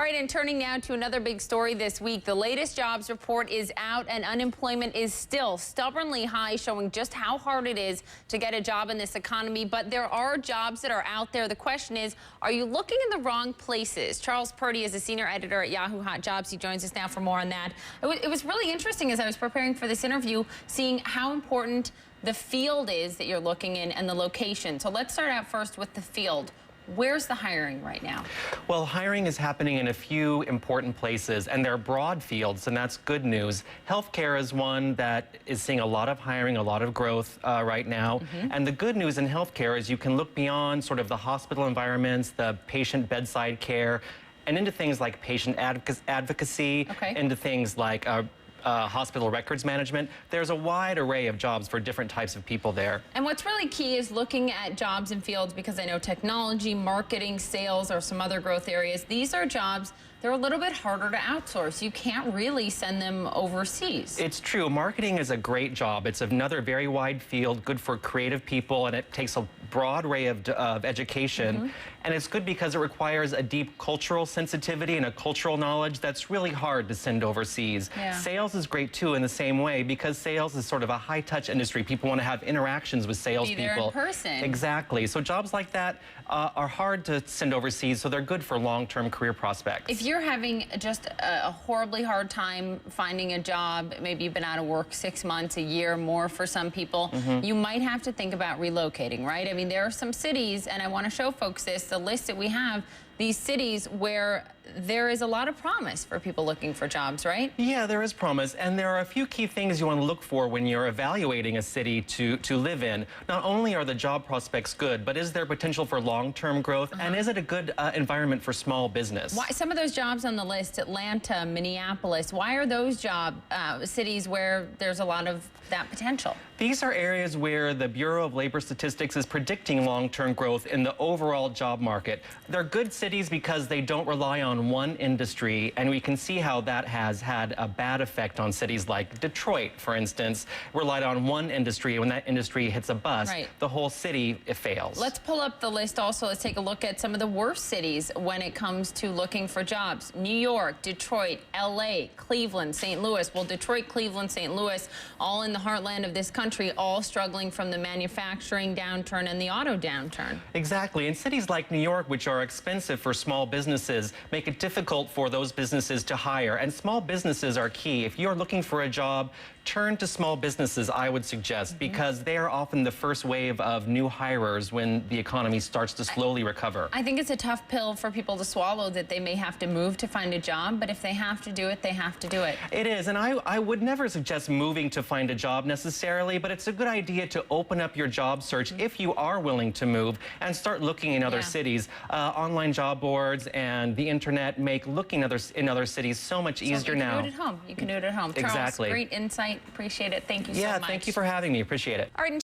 right, and turning now to another big story this week. The latest jobs report is out and unemployment is still stubbornly high, showing just how hard it is to get a job in this economy. But there are jobs that are out there. The question is, are you looking in the wrong places? Charles Purdy is a senior editor at Yahoo Hot Jobs. He joins us now for more on that. It was really interesting as I was preparing for this interview, seeing how important the field is that you're looking in and the location. So let's start out first with the field. Where's the hiring right now? Well, hiring is happening in a few important places, and they're broad fields, and that's good news. Healthcare is one that is seeing a lot of hiring, a lot of growth right now. And the good news in healthcare is you can look beyond sort of the hospital environments, the patient bedside care, and into things like patient advocacy, into things like hospital records management. There's a wide array of jobs for different types of people there. And what's really key is looking at jobs and fields, because I know technology, marketing, sales are some other growth areas. These are jobs, they're a little bit harder to outsource. You can't really send them overseas. It's true. Marketing is a great job. It's another very wide field, good for creative people, and it takes a broad array of education. And it's good because it requires a deep cultural sensitivity and a cultural knowledge that's really hard to send overseas. Sales is great too in the same way, because sales is sort of a high-touch industry. People want to have interactions with salespeople. Be there in person. Exactly. So jobs like that are hard to send overseas, so they're good for long-term career prospects. If you're having just a horribly hard time finding a job, maybe you've been out of work 6 months, a year, more for some people, you might have to think about relocating, right? I mean, there are some cities, and I want to show folks this, the list that we have, these cities where there is a lot of promise for people looking for jobs, right? Yeah, there is promise, and there are a few key things you want to look for when you're evaluating a city to live in. Not only are the job prospects good, but is there potential for long-term growth, and is it a good environment for small business? Why, some of those jobs on the list, Atlanta, Minneapolis, why are those cities where there's a lot of that potential? These are areas where the Bureau of Labor Statistics is predicting long-term growth in the overall job market. They're good cities because they don't rely on one industry, and we can see how that has had a bad effect on cities like Detroit, for instance, relied on one industry. When that industry hits a bust, the whole city fails. Let's pull up the list also. Let's take a look at some of the worst cities when it comes to looking for jobs. New York, Detroit, LA, Cleveland, St. Louis. Well, Detroit, Cleveland, St. Louis, all in the heartland of this country, all struggling from the manufacturing downturn and the auto downturn. Exactly. And cities like New York, which are expensive for small businesses, make it difficult for those businesses to hire. And small businesses are key. If you're looking for a job, turn to small businesses, I would suggest, because they are often the first wave of new hirers when the economy starts to slowly recover. I think it's a tough pill for people to swallow, that they may have to move to find a job, but if they have to do it, they have to do it. It is, and I would never suggest moving to find a job necessarily, but it's a good idea to open up your job search if you are willing to move and start looking in other cities. Online job boards and the internet make looking in other cities so much easier now. You can do it at home. You can do it at home. Exactly. Charles, great insight. Appreciate it. Thank you so much. Yeah, thank you for having me. Appreciate it. All right.